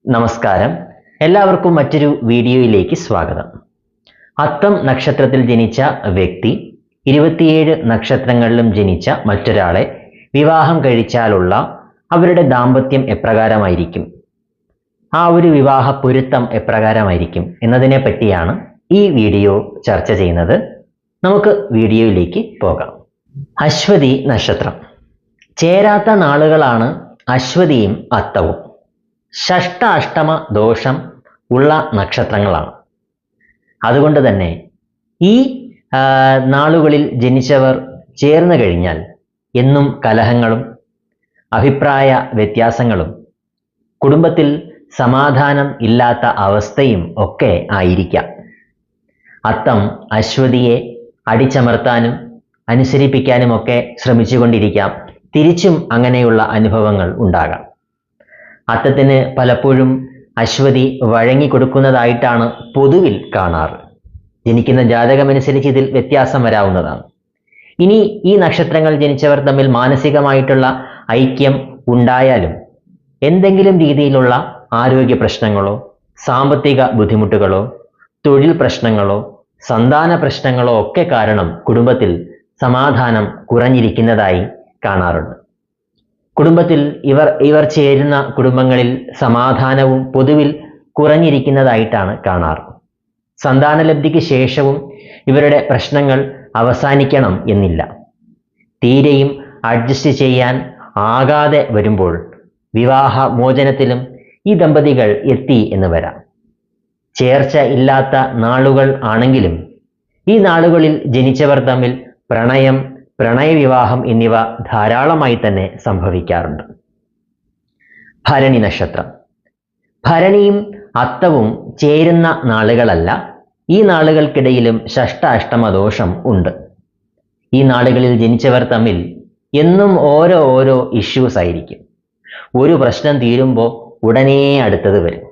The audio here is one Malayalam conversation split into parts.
നമസ്കാരം. എല്ലാവർക്കും മറ്റൊരു വീഡിയോയിലേക്ക് സ്വാഗതം. അത്തം നക്ഷത്രത്തിൽ ജനിച്ച വ്യക്തി 27 നക്ഷത്രങ്ങളിലും ജനിച്ച മറ്റൊരാളെ വിവാഹം കഴിച്ചാലുള്ള അവരുടെ ദാമ്പത്യം എപ്രകാരമായിരിക്കും, ആ ഒരു വിവാഹ പൊരുത്തം എപ്രകാരമായിരിക്കും എന്നതിനെ പറ്റിയാണ് ഈ വീഡിയോ ചർച്ച ചെയ്യുന്നത്. നമുക്ക് വീഡിയോയിലേക്ക് പോകാം. അശ്വതി നക്ഷത്രം ചേരാത്ത നാളുകളാണ് അശ്വതിയും അത്തവും. ഷഷ്ടാഷ്ടമ ദോഷം ഉള്ള നക്ഷത്രങ്ങളാണ്. അതുകൊണ്ട് തന്നെ ഈ നാളുകളിൽ ജനിച്ചവർ ചേർന്ന് കഴിഞ്ഞാൽ എന്നും കലഹങ്ങളും അഭിപ്രായ വ്യത്യാസങ്ങളും കുടുംബത്തിൽ സമാധാനം ഇല്ലാത്ത അവസ്ഥയും ഒക്കെ ആയിരിക്കാം. അത്തം അശ്വതിയെ അടിച്ചമർത്താനും അനുസരിപ്പിക്കാനുമൊക്കെ ശ്രമിച്ചുകൊണ്ടിരിക്കാം. തിരിച്ചും അങ്ങനെയുള്ള അനുഭവങ്ങൾ ഉണ്ടാകാം. അത്തത്തിന് പലപ്പോഴും അശ്വതി വഴങ്ങിക്കൊടുക്കുന്നതായിട്ടാണ് പൊതുവിൽ കാണാറ്. ജനിക്കുന്ന ജാതകമനുസരിച്ച് ഇതിൽ വ്യത്യാസം വരാവുന്നതാണ്. ഇനി ഈ നക്ഷത്രങ്ങൾ ജനിച്ചവർ തമ്മിൽ മാനസികമായിട്ടുള്ള ഐക്യം ഉണ്ടായാലും എന്തെങ്കിലും രീതിയിലുള്ള ആരോഗ്യ പ്രശ്നങ്ങളോ സാമ്പത്തിക ബുദ്ധിമുട്ടുകളോ തൊഴിൽ പ്രശ്നങ്ങളോ സന്താന പ്രശ്നങ്ങളോ ഒക്കെ കാരണം കുടുംബത്തിൽ സമാധാനം കുറഞ്ഞിരിക്കുന്നതായി കാണാറുണ്ട്. കുടുംബത്തിൽ ഇവർ ചേരുന്ന കുടുംബങ്ങളിൽ സമാധാനവും പൊതുവിൽ കുറഞ്ഞിരിക്കുന്നതായിട്ടാണ് കാണാറ്. സന്താനലബ്ധിക്ക് ശേഷവും ഇവരുടെ പ്രശ്നങ്ങൾ അവസാനിക്കണം എന്നില്ല. തീരെയും അഡ്ജസ്റ്റ് ചെയ്യാൻ ആകാതെ വരുമ്പോൾ വിവാഹ മോചനത്തിലും ഈ ദമ്പതികൾ എത്തി എന്ന് വരാം. ചേർച്ച ഇല്ലാത്ത നാളുകൾ ആണെങ്കിലും ഈ നാളുകളിൽ ജനിച്ചവർ തമ്മിൽ പ്രണയവിവാഹം എന്നിവ ധാരാളമായി തന്നെ സംഭവിക്കാറുണ്ട്. ഭരണി നക്ഷത്രം ഭരണിയും അത്തവും ചേരുന്ന നാളുകളല്ല. ഈ നാളുകൾക്കിടയിലും ഷഷ്ടാഷ്ടമ ദോഷം ഉണ്ട്. ഈ നാളുകളിൽ ജനിച്ചവർ തമ്മിൽ എന്നും ഓരോ ഇഷ്യൂസ് ആയിരിക്കും. ഒരു പ്രശ്നം തീരുമ്പോൾ ഉടനെ അടുത്തത് വരും.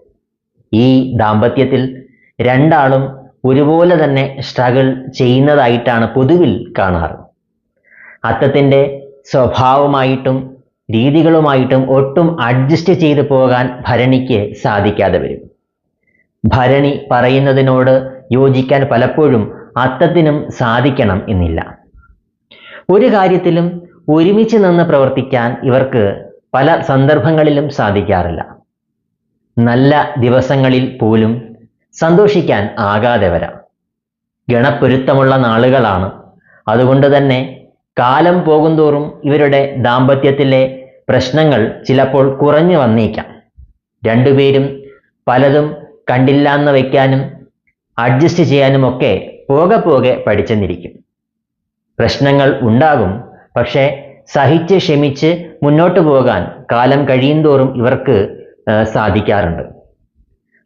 ഈ ദാമ്പത്യത്തിൽ രണ്ടാളും ഒരുപോലെ തന്നെ സ്ട്രഗിൾ ചെയ്യുന്നതായിട്ടാണ് പൊതുവിൽ കാണാറ്. അത്തത്തിൻ്റെ സ്വഭാവമായിട്ടും രീതികളുമായിട്ടും ഒട്ടും അഡ്ജസ്റ്റ് ചെയ്തു പോകാൻ ഭരണിക്ക് സാധിക്കാതെ വരും. ഭരണി പറയുന്നതിനോട് യോജിക്കാൻ പലപ്പോഴും അത്തത്തിനും സാധിക്കണം എന്നില്ല. ഒരു കാര്യത്തിലും ഒരുമിച്ച് നിന്ന് പ്രവർത്തിക്കാൻ ഇവർക്ക് പല സന്ദർഭങ്ങളിലും സാധിക്കാറില്ല. നല്ല ദിവസങ്ങളിൽ പോലും സന്തോഷിക്കാൻ ആകാതെ വരാം. ഗണപ്പൊരുത്തമുള്ള നാളുകളാണ്. അതുകൊണ്ട് തന്നെ കാലം പോകുന്തോറും ഇവരുടെ ദാമ്പത്യത്തിലെ പ്രശ്നങ്ങൾ ചിലപ്പോൾ കുറഞ്ഞു വന്നേക്കാം. രണ്ടുപേരും പലതും കണ്ടില്ലാന്ന് വയ്ക്കാനും അഡ്ജസ്റ്റ് ചെയ്യാനുമൊക്കെ പോകെ പഠിച്ചെന്നിരിക്കും. പ്രശ്നങ്ങൾ ഉണ്ടാകും, പക്ഷേ സഹിച്ച് ക്ഷമിച്ച് മുന്നോട്ട് പോകാൻ കാലം കഴിയുന്തോറും ഇവർക്ക് സാധിക്കാറുണ്ട്.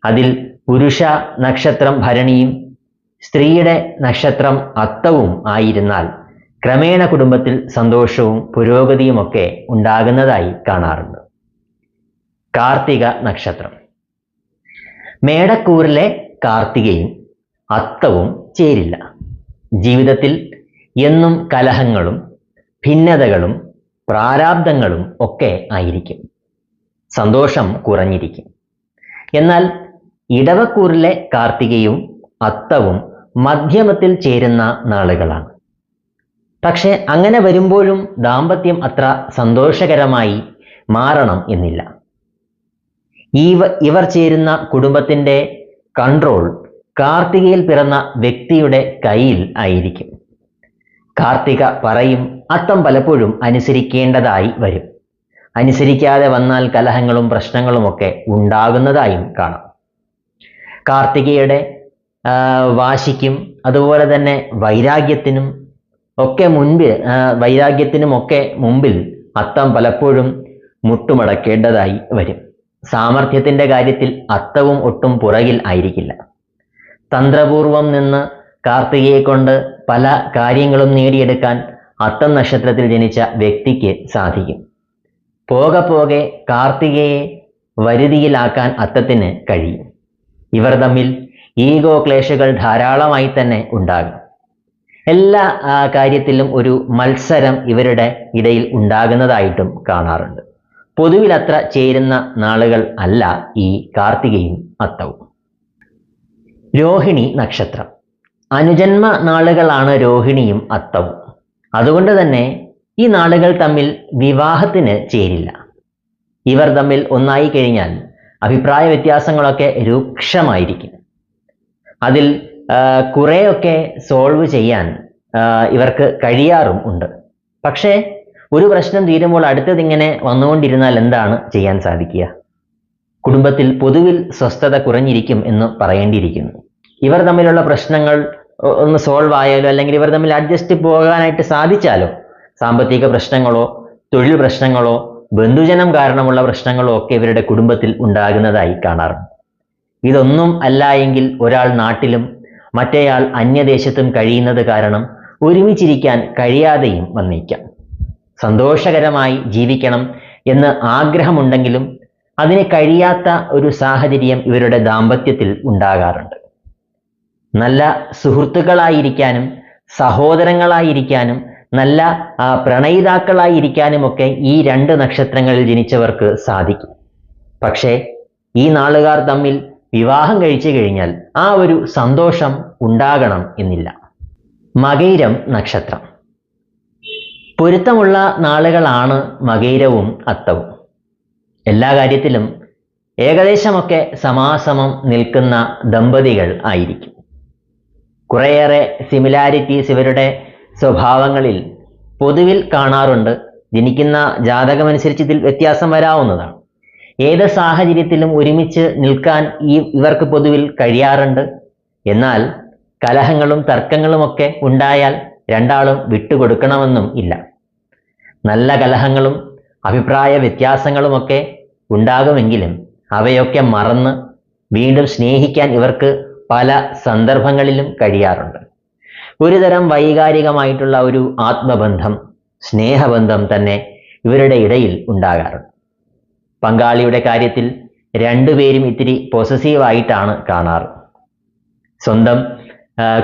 അതിൽ പുരുഷ നക്ഷത്രം ഭരണിയും സ്ത്രീയുടെ നക്ഷത്രം അത്തവും ആയിരുന്നാൽ ക്രമേണ കുടുംബത്തിൽ സന്തോഷവും പുരോഗതിയുമൊക്കെ ഉണ്ടാകുന്നതായി കാണാറുണ്ട്. കാർത്തിക നക്ഷത്രം മേടക്കൂറിലെ കാർത്തികയും അത്തവും ചേരില്ല. ജീവിതത്തിൽ എന്നും കലഹങ്ങളും ഭിന്നതകളും പ്രാരാബ്ദങ്ങളും ഒക്കെ ആയിരിക്കും. സന്തോഷം കുറഞ്ഞിരിക്കും. എന്നാൽ ഇടവക്കൂറിലെ കാർത്തികയും അത്തവും മധ്യമത്തിൽ ചേരുന്ന നാളുകളാണ്. പക്ഷെ അങ്ങനെ വരുമ്പോഴും ദാമ്പത്യം അത്ര സന്തോഷകരമായി മാറണം എന്നില്ല. ഇവർ ചേരുന്ന കുടുംബത്തിൻ്റെ കൺട്രോൾ കാർത്തികയിൽ പിറന്ന വ്യക്തിയുടെ കയ്യിൽ ആയിരിക്കും. കാർത്തിക പറയും, അത്തം പലപ്പോഴും അനുസരിക്കേണ്ടതായി വരും. അനുസരിക്കാതെ വന്നാൽ കലഹങ്ങളും പ്രശ്നങ്ങളുമൊക്കെ ഉണ്ടാകുന്നതായും കാണാം. കാർത്തികയുടെ വാശിക്കും അതുപോലെ തന്നെ വൈരാഗ്യത്തിനുമൊക്കെ മുമ്പിൽ അത്തം പലപ്പോഴും മുട്ടുമടക്കേണ്ടതായി വരും. സാമർഥ്യത്തിൻ്റെ കാര്യത്തിൽ അത്തവും ഒട്ടും പുറകിൽ ആയിരിക്കില്ല. തന്ത്രപൂർവം നിന്ന് കാർത്തികയെ കൊണ്ട് പല കാര്യങ്ങളും നേടിയെടുക്കാൻ അത്തം നക്ഷത്രത്തിൽ ജനിച്ച വ്യക്തിക്ക് സാധിക്കും. പോകെ കാർത്തികയെ വരുതിയിലാക്കാൻ അത്തത്തിന് കഴിയും. ഇവർ തമ്മിൽ ഈഗോ ക്ലേശകൾ ധാരാളമായി തന്നെ ഉണ്ടാകും. എല്ലാ കാര്യത്തിലും ഒരു മത്സരം ഇവരുടെ ഇടയിൽ ഉണ്ടാകുന്നതായിട്ടും കാണാറുണ്ട്. പൊതുവിൽ അത്ര ചേരുന്ന നാളുകൾ അല്ല ഈ കാർത്തികയും അത്തവും. രോഹിണി നക്ഷത്രം. അനുജന്മ നാളുകളാണ് രോഹിണിയും അത്തവും. അതുകൊണ്ട് തന്നെ ഈ നാളുകൾ തമ്മിൽ വിവാഹത്തിന് ചേരില്ല. ഇവർ തമ്മിൽ ഒന്നായി കഴിഞ്ഞാൽ അഭിപ്രായ വ്യത്യാസങ്ങളൊക്കെ രൂക്ഷമായിരിക്കും. അതിൽ കുറേയൊക്കെ സോൾവ് ചെയ്യാൻ ഇവർക്ക് കഴിയാറും ഉണ്ട്. പക്ഷേ ഒരു പ്രശ്നം തീരുമ്പോൾ അടുത്തതിങ്ങനെ വന്നുകൊണ്ടിരുന്നാൽ എന്താണ് ചെയ്യാൻ സാധിക്കുക? കുടുംബത്തിൽ പൊതുവിൽ സ്വസ്ഥത കുറഞ്ഞിരിക്കും എന്ന് പറയേണ്ടിയിരിക്കുന്നു. ഇവർ തമ്മിലുള്ള പ്രശ്നങ്ങൾ ഒന്ന് സോൾവ് ആയാലോ, അല്ലെങ്കിൽ ഇവർ തമ്മിൽ അഡ്ജസ്റ്റ് പോകാനായിട്ട് സാധിച്ചാലോ സാമ്പത്തിക പ്രശ്നങ്ങളോ തൊഴിൽ പ്രശ്നങ്ങളോ ബന്ധുജനം കാരണമുള്ള പ്രശ്നങ്ങളോ ഒക്കെ ഇവരുടെ കുടുംബത്തിൽ ഉണ്ടാകുന്നതായി കാണാറുണ്ട്. ഇതൊന്നും അല്ല എങ്കിൽ ഒരാൾ നാട്ടിലും മറ്റേയാൾ അന്യദേശത്തും കഴിയുന്നത് കാരണം ഒരുമിച്ചിരിക്കാൻ കഴിയാതെയും വന്നേക്കാം. സന്തോഷകരമായി ജീവിക്കണം എന്ന് ആഗ്രഹമുണ്ടെങ്കിലും അതിന് കഴിയാത്ത ഒരു സാഹചര്യം ഇവരുടെ ദാമ്പത്യത്തിൽ ഉണ്ടാകാറുണ്ട്. നല്ല സുഹൃത്തുക്കളായിരിക്കാനും സഹോദരങ്ങളായിരിക്കാനും നല്ല പ്രണയിതാക്കളായിരിക്കാനുമൊക്കെ ഈ രണ്ട് നക്ഷത്രങ്ങളിൽ ജനിച്ചവർക്ക് സാധിക്കും. പക്ഷേ ഈ നാളുകാർ തമ്മിൽ വിവാഹം കഴിച്ചു കഴിഞ്ഞാൽ ആ ഒരു സന്തോഷം ഉണ്ടാകണം എന്നില്ല. മകയിരം നക്ഷത്രം. പൊരുത്തമുള്ള നാളുകളാണ് മകയിരവും അത്തവും. എല്ലാ കാര്യത്തിലും ഏകദേശമൊക്കെ സമാസമം നിൽക്കുന്ന ദമ്പതികൾ ആയിരിക്കും. കുറേയേറെ സിമിലാരിറ്റീസ് ഇവരുടെ സ്വഭാവങ്ങളിൽ പൊതുവിൽ കാണാറുണ്ട്. ജനിക്കുന്ന ജാതകമനുസരിച്ച് ഇതിൽ വ്യത്യാസം വരാവുന്നതാണ്. ഏത് സാഹചര്യത്തിലും ഒരുമിച്ച് നിൽക്കാൻ ഇവർക്ക് പൊതുവിൽ കഴിയാറുണ്ട്. എന്നാൽ കലഹങ്ങളും തർക്കങ്ങളുമൊക്കെ ഉണ്ടായാൽ രണ്ടാളും വിട്ടുകൊടുക്കണമെന്നും ഇല്ല. നല്ല കലഹങ്ങളും അഭിപ്രായ വ്യത്യാസങ്ങളുമൊക്കെ ഉണ്ടാകുമെങ്കിലും അവയൊക്കെ മറന്ന് വീണ്ടും സ്നേഹിക്കാൻ ഇവർക്ക് പല സന്ദർഭങ്ങളിലും കഴിയാറുണ്ട്. ഒരുതരം വൈകാരികമായിട്ടുള്ള ഒരു ആത്മബന്ധം, സ്നേഹബന്ധം തന്നെ ഇവരുടെ ഇടയിൽ ഉണ്ടാകാറുണ്ട്. പങ്കാളിയുടെ കാര്യത്തിൽ രണ്ടുപേരും ഇത്തിരി പൊസസീവായിട്ടാണ് കാണാറ്. സ്വന്തം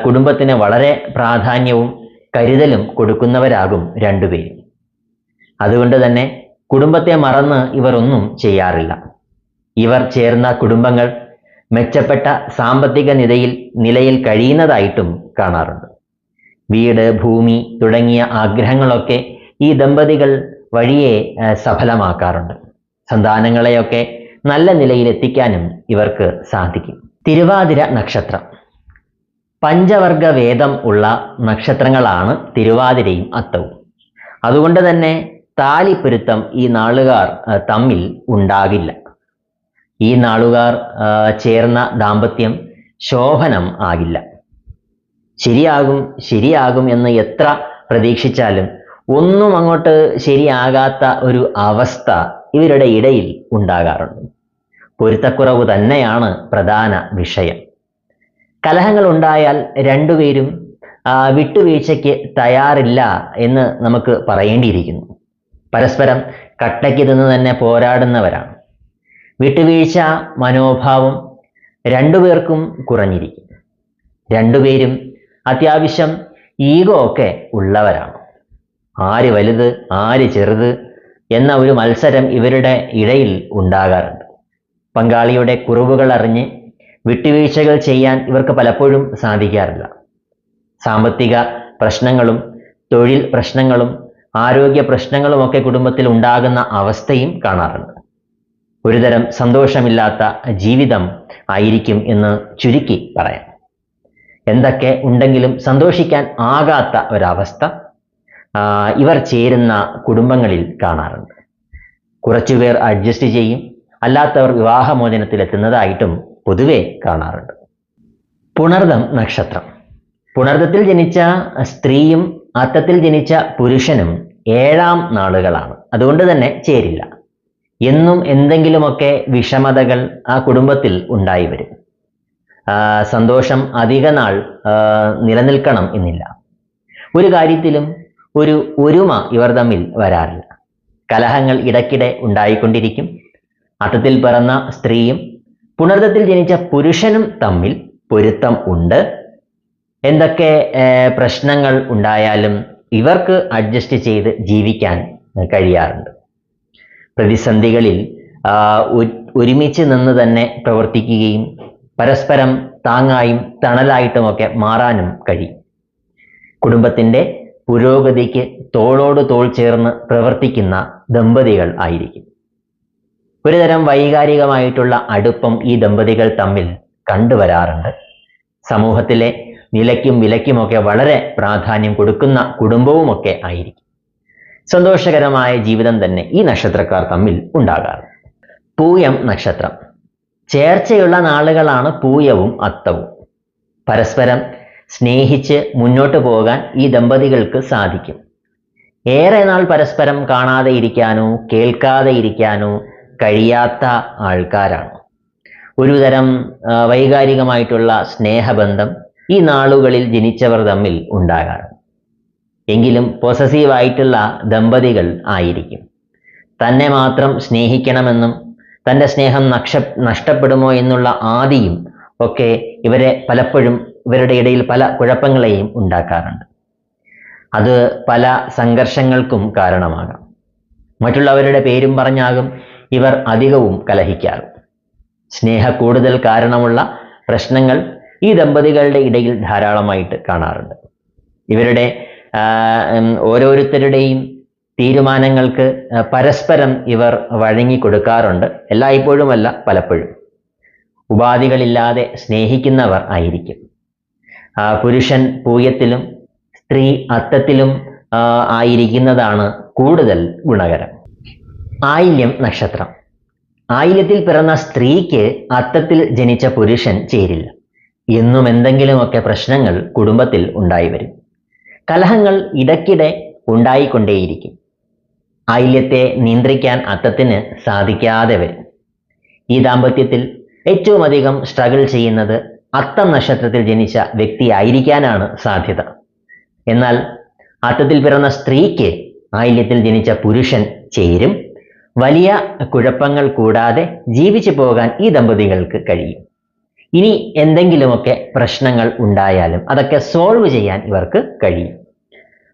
കുടുംബത്തിന് വളരെ പ്രാധാന്യവും കരുതലും കൊടുക്കുന്നവരാകും രണ്ടുപേരും. അതുകൊണ്ട് തന്നെ കുടുംബത്തെ മറന്ന് ഇവർ ഒന്നും ചെയ്യാറില്ല. ഇവർ ചേർന്ന കുടുംബങ്ങൾ മെച്ചപ്പെട്ട സാമ്പത്തിക നിലയിൽ കഴിയുന്നതായിട്ടും കാണാറുണ്ട്. വീട്, ഭൂമി തുടങ്ങിയ ആഗ്രഹങ്ങളൊക്കെ ഈ ദമ്പതികൾ വഴിയെ സഫലമാക്കാറുണ്ട്. സന്താനങ്ങളെയൊക്കെ നല്ല നിലയിൽ എത്തിക്കാനും ഇവർക്ക് സാധിക്കും. തിരുവാതിര നക്ഷത്രം. പഞ്ചവർഗ വേദം ഉള്ള നക്ഷത്രങ്ങളാണ് തിരുവാതിരയും അത്തവും. അതുകൊണ്ട് തന്നെ താലിപ്പൊരുത്തം ഈ നാളുകാർ തമ്മിൽ ഉണ്ടാകില്ല. ഈ നാളുകാർ ചേർന്ന ദാമ്പത്യം ശോഭനം ആകില്ല. ശരിയാകും എന്ന് എത്ര പ്രതീക്ഷിച്ചാലും ഒന്നും അങ്ങോട്ട് ശരിയാകാത്ത ഒരു അവസ്ഥ ഇവരുടെ ഇടയിൽ ഉണ്ടാകാറുണ്ട്. പൊരുത്തക്കുറവ് തന്നെയാണ് പ്രധാന വിഷയം. കലഹങ്ങൾ ഉണ്ടായാൽ രണ്ടുപേരും വിട്ടുവീഴ്ചയ്ക്ക് തയ്യാറില്ല എന്ന് നമുക്ക് പറയേണ്ടിയിരിക്കുന്നു. പരസ്പരം കട്ടയ്ക്ക് നിന്ന് തന്നെ പോരാടുന്നവരാണ്. വിട്ടുവീഴ്ച മനോഭാവം രണ്ടുപേർക്കും കുറഞ്ഞിരിക്കും. രണ്ടുപേരും അത്യാവശ്യം ഈഗോ ഒക്കെ ഉള്ളവരാണ്. ആര് വലുത് ആര് ചെറുത് എന്ന ഒരു മത്സരം ഇവരുടെ ഇടയിൽ ഉണ്ടാകാറുണ്ട്. പങ്കാളിയുടെ കുറവുകൾ അറിഞ്ഞ് വിട്ടുവീഴ്ചകൾ ചെയ്യാൻ ഇവർക്ക് പലപ്പോഴും സാധിക്കാറില്ല. സാമ്പത്തിക പ്രശ്നങ്ങളും തൊഴിൽ പ്രശ്നങ്ങളും ആരോഗ്യ പ്രശ്നങ്ങളുമൊക്കെ കുടുംബത്തിൽ ഉണ്ടാകുന്ന അവസ്ഥയും കാണാറുണ്ട്. ഒരുതരം സന്തോഷമില്ലാത്ത ജീവിതം ആയിരിക്കും എന്ന് ചുരുക്കി പറയാം. എന്തൊക്കെ ഉണ്ടെങ്കിലും സന്തോഷിക്കാൻ ആകാത്ത ഒരവസ്ഥ ഇവർ ചേരുന്ന കുടുംബങ്ങളിൽ കാണാറുണ്ട്. കുറച്ചുപേർ അഡ്ജസ്റ്റ് ചെയ്യും, അല്ലാത്തവർ വിവാഹമോചനത്തിലെത്തുന്നതായിട്ടും പൊതുവെ കാണാറുണ്ട്. പുണർദം നക്ഷത്രം. പുണർദത്തിൽ ജനിച്ച സ്ത്രീയും അത്തത്തിൽ ജനിച്ച പുരുഷനും ഏഴാം നാളുകളാണ്. അതുകൊണ്ട് തന്നെ ചേരില്ല. എന്നും എന്തെങ്കിലുമൊക്കെ വിഷമതകൾ ആ കുടുംബത്തിൽ ഉണ്ടായി വരും. സന്തോഷം അധിക നാൾ നിലനിൽക്കണം എന്നില്ല. ഒരു കാര്യത്തിലും ഒരു ഒരുമ ഇവർ തമ്മിൽ വരാറില്ല. കലഹങ്ങൾ ഇടയ്ക്കിടെ ഉണ്ടായിക്കൊണ്ടിരിക്കും. അത്തത്തിൽ പിറന്ന സ്ത്രീയും പുണർദത്തിൽ ജനിച്ച പുരുഷനും തമ്മിൽ പൊരുത്തം ഉണ്ട്. എന്തൊക്കെ പ്രശ്നങ്ങൾ ഉണ്ടായാലും ഇവർക്ക് അഡ്ജസ്റ്റ് ചെയ്ത് ജീവിക്കാൻ കഴിയാറുണ്ട്. പ്രതിസന്ധികളിൽ ഒരുമിച്ച് നിന്ന് തന്നെ പ്രവർത്തിക്കുകയും പരസ്പരം താങ്ങായും തണലായിട്ടുമൊക്കെ മാറാനും കഴിയും. കുടുംബത്തിൻ്റെ പുരോഗതിക്ക് തോളോട് തോൾ ചേർന്ന് പ്രവർത്തിക്കുന്ന ദമ്പതികൾ ആയിരിക്കും. ഒരുതരം വൈകാരികമായിട്ടുള്ള അടുപ്പം ഈ ദമ്പതികൾ തമ്മിൽ കണ്ടുവരാറുണ്ട്. സമൂഹത്തിലെ നിലയ്ക്കും വിലയ്ക്കുമൊക്കെ വളരെ പ്രാധാന്യം കൊടുക്കുന്ന കുടുംബവുമൊക്കെ ആയിരിക്കും. സന്തോഷകരമായ ജീവിതം തന്നെ ഈ നക്ഷത്രക്കാർ തമ്മിൽ ഉണ്ടാകാറുണ്ട്. പൂയം നക്ഷത്രം. ചേർച്ചയുള്ള നാളുകളാണ് പൂയവും അത്തവും. പരസ്പരം സ്നേഹിച്ച് മുന്നോട്ട് പോകാൻ ഈ ദമ്പതികൾക്ക് സാധിക്കും. ഏറെ നാൾ പരസ്പരം കാണാതെ ഇരിക്കാനോ കേൾക്കാതെ ഇരിക്കാനോ കഴിയാത്ത ആൾക്കാരാണ്. ഒരുതരം വൈകാരികമായിട്ടുള്ള സ്നേഹബന്ധം ഈ നാളുകളിൽ ജനിച്ചവർ തമ്മിൽ ഉണ്ടാകാറുണ്ട്. എങ്കിലും പൊസസീവായിട്ടുള്ള ദമ്പതികൾ ആയിരിക്കും. തന്നെ മാത്രം സ്നേഹിക്കണമെന്നും തൻ്റെ സ്നേഹം നഷ്ടപ്പെടുമോ എന്നുള്ള ആദിയും ഒക്കെ ഇവരെ പലപ്പോഴും ഇവരുടെ ഇടയിൽ പല കുഴപ്പങ്ങളെയും ഉണ്ടാക്കാറുണ്ട്. അത് പല സംഘർഷങ്ങൾക്കും കാരണമാകാം. മറ്റുള്ളവരുടെ പേരും പറഞ്ഞാകും ഇവർ അധികവും കലഹിക്കാറ്. സ്നേഹ കൂടുതൽ കാരണമുള്ള പ്രശ്നങ്ങൾ ഈ ദമ്പതികളുടെ ഇടയിൽ ധാരാളമായിട്ട് കാണാറുണ്ട്. ഇവരുടെ ഓരോരുത്തരുടെയും തീരുമാനങ്ങൾക്ക് പരസ്പരം ഇവർ വഴങ്ങിക്കൊടുക്കാറുണ്ട്. എല്ലായ്പ്പോഴുമല്ല, പലപ്പോഴും. ഉപാധികളില്ലാതെ സ്നേഹിക്കുന്നവർ ആയിരിക്കും. പുരുഷൻ പൂയത്തിലും സ്ത്രീ അത്തത്തിലും ആയിരിക്കുന്നതാണ് കൂടുതൽ ഗുണകരം. ആയില്യം നക്ഷത്രം. ആയില്യത്തിൽ പിറന്ന സ്ത്രീക്ക് അത്തത്തിൽ ജനിച്ച പുരുഷൻ ചേരില്ല. എന്നും എന്തെങ്കിലുമൊക്കെ പ്രശ്നങ്ങൾ കുടുംബത്തിൽ ഉണ്ടായി വരും. കലഹങ്ങൾ ഇടയ്ക്കിടെ ഉണ്ടായിക്കൊണ്ടേയിരിക്കും. ആയില്യത്തെ നിയന്ത്രിക്കാൻ അത്തത്തിന് സാധിക്കാതെ വരും. ഈ ദാമ്പത്യത്തിൽ ഏറ്റവും അധികം സ്ട്രഗിൾ ചെയ്യുന്നത് അത്തം നക്ഷത്രത്തിൽ ജനിച്ച വ്യക്തിയായിരിക്കാനാണ് സാധ്യത. എന്നാൽ അത്തത്തിൽ പിറന്ന സ്ത്രീക്ക് ആയില്യത്തിൽ ജനിച്ച പുരുഷൻ ചേരും. വലിയ കുഴപ്പങ്ങൾ കൂടാതെ ജീവിച്ചു പോകാൻ ഈ ദമ്പതികൾക്ക് കഴിയും. ഇനി എന്തെങ്കിലുമൊക്കെ പ്രശ്നങ്ങൾ ഉണ്ടായാലും അതൊക്കെ സോൾവ് ചെയ്യാൻ ഇവർക്ക് കഴിയും.